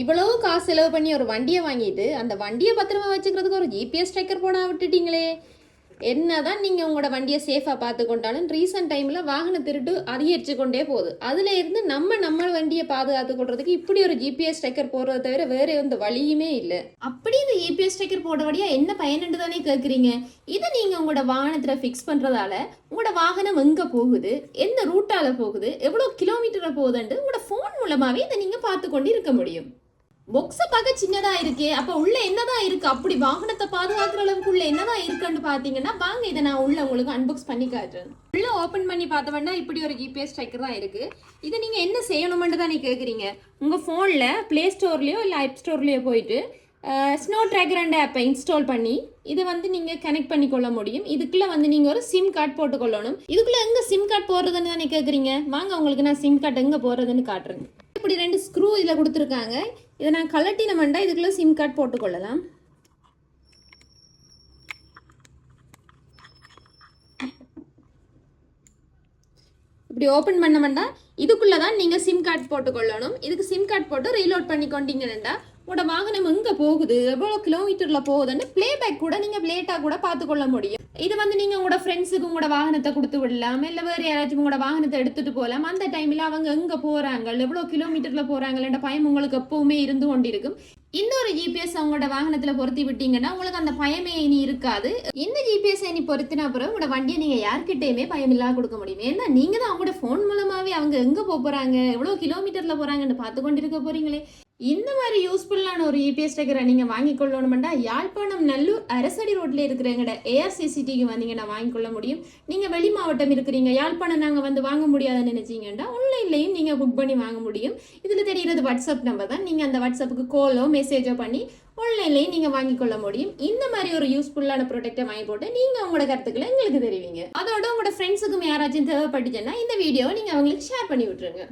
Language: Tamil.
இவ்வளவு காசு செலவு பண்ணி ஒரு வண்டியை வாங்கிட்டு அந்த வண்டியை பத்திரமா வச்சுக்கிறதுக்கு ஒரு ஜிபிஎஸ் ட்ராக்கர் போனா விட்டுட்டீங்களே. என்னதான் நீங்க உங்களோட வண்டியை சேஃபா பார்த்து கொண்டாலும் ரீசெண்ட் டைம்ல வாகன திருட்டு அதிகரிச்சு கொண்டே போகுது. அதுல இருந்து நம்ம வண்டியை பாதுகாத்து கொள்றதுக்கு இப்படி ஒரு ஜிபிஎஸ் ட்ராக்கர் போடுறத தவிர வேற எந்த வழியுமே இல்லை. அப்படி இந்த ஜிபிஎஸ் ட்ராக்கர் போடுறபடியா என்ன பயனுண்டு தானே கேட்குறீங்க. இதை நீங்க உங்களோட வாகனத்துல ஃபிக்ஸ் பண்றதால உங்களோட வாகனம் எங்க போகுது, எந்த ரூட்டால போகுது, எவ்வளவு கிலோமீட்டர் போகுதுன்னு உங்களோட போன் மூலமாவே இதை நீங்க பார்த்து கொண்டு இருக்க முடியும். பொக்ஸை பார்க்க சின்னதா இருக்கே, அப்ப உள்ள என்னதான் இருக்கு, அப்படி வாகனத்தை பாதுகாக்கிற அளவுக்கு உள்ள என்னதான் இருக்குன்னு பாத்தீங்கன்னா வாங்க இதை நான் உள்ள உங்களுக்கு அன்பாக்ஸ் பண்ணி காட்டுறேன். உள்ள ஓபன் பண்ணி பார்த்தோம்னா இப்படி ஒரு ஜிபிஎஸ் ட்ராக்கர் தான் இருக்கு. இதை நீங்க என்ன செய்யணும்னு தான் நீ கேக்குறீங்க. உங்க போன்ல பிளே ஸ்டோர்லயோ இல்ல ஆப் ஸ்டோர்லயோ போயிட்டு ஸ்னோ ட்ராக்கர் அண்ட் ஆப்பை இன்ஸ்டால் பண்ணி இதை நீங்கள் கனெக்ட் பண்ணி கொள்ள முடியும். இதுக்குள்ளே நீங்கள் ஒரு சிம் கார்டு போட்டுக்கொள்ளணும். இதுக்குள்ளே எங்கே சிம் கார்டு போடுறதுன்னு தானே கேட்குறீங்க. வாங்க உங்களுக்கு நான் சிம் கார்டு எங்கே போடுறதுன்னு காட்டுறேன். இப்படி 2 ஸ்க்ரூ இதில் கொடுத்துருக்காங்க. இதை நான் கலட்டினமெண்டா இதுக்குள்ளே சிம் கார்டு போட்டுக்கொள்ளலாம். இப்படி ஓப்பன் பண்ணமெண்டா இதுக்குள்ளே தான் நீங்கள் சிம் கார்டு போட்டுக்கொள்ளணும். இதுக்கு சிம் கார்டு போட்டு ரீலோட் பண்ணி கொண்டீங்கன்னா உங்களோட வாகனம் எங்கே போகுது, எவ்வளோ கிலோமீட்டரில் போகுதுன்னு பிளேபேக் கூட நீங்கள் லேட்டாக கூட பார்த்துக்கொள்ள முடியும். இது நீங்கள் உங்களோட ஃப்ரெண்ட்ஸுக்கு உங்களோட வாகனத்தை கொடுத்து விடலாம், இல்லை வேறு யாராச்சும் உங்களோட வாகனத்தை எடுத்துகிட்டு போகலாம். அந்த டைமில் அவங்க எங்கே போகிறாங்க, எவ்வளோ கிலோமீட்டரில் போகிறாங்கன்ற பயம் உங்களுக்கு எப்போவுமே இருந்து கொண்டிருக்கும். இன்னொரு ஜிபிஎஸ் அவங்களோட வாகனத்தில் பொருத்தி விட்டீங்கன்னா உங்களுக்கு அந்த பயமே இனி இருக்காது. இந்த ஜிபிஎஸ் இனி பொருத்தினா பிறகு உங்களோட வண்டியை நீங்கள் யார்கிட்டையுமே பயம் இல்லாத கொடுக்க முடியும். ஏன்னா நீங்கள் தான் அவங்களோட ஃபோன் மூலமாகவே அவங்க எங்கே போகிறாங்க, எவ்வளோ கிலோமீட்டரில் போகிறாங்கன்னு பார்த்து கொண்டிருக்க போகிறீங்களே. இந்த மாதிரி யூஸ்ஃபுல்லான ஒரு ஜிபிஎஸ் ட்ராக்கரை நீங்கள் வாங்கிக்கொள்ளணும்னா யாழ்ப்பாணம் நல்லூர் அரசடி ரோட்டில் இருக்கிறவங்கட ஏஆர்சிசிடிக்கு வந்தீங்கன்னா வாங்கிக்கொள்ள முடியும். நீங்கள் வெளி மாவட்டம் இருக்கிறீங்க, யாழ்ப்பாணம் நாங்கள் வாங்க முடியாதுன்னு நினைச்சீங்கன்னா ஆன்லைன்லையும் நீங்கள் புக் பண்ணி வாங்க முடியும். இதில் தெரிகிறது வாட்ஸ்அப் நம்பர் தான். நீங்கள் அந்த வாட்ஸ்அப்புக்கு காலோ மெசேஜோ பண்ணி ஆன்லைன்லையும் நீங்கள் வாங்கிக்கொள்ள முடியும். இந்த மாதிரி ஒரு யூஸ்ஃபுல்லான ப்ராடக்ட்டை வாங்கி போட்டு நீங்கள் உங்களோட கருத்துக்களை எங்களுக்கு தெரிவிங்க. அதோட உங்களோட ஃப்ரெண்ட்ஸுக்கும் யாராச்சும் தேவைப்பட்டுச்சுன்னா இந்த வீடியோவை நீங்கள் அவங்களுக்கு ஷேர் பண்ணி விட்டுருங்க.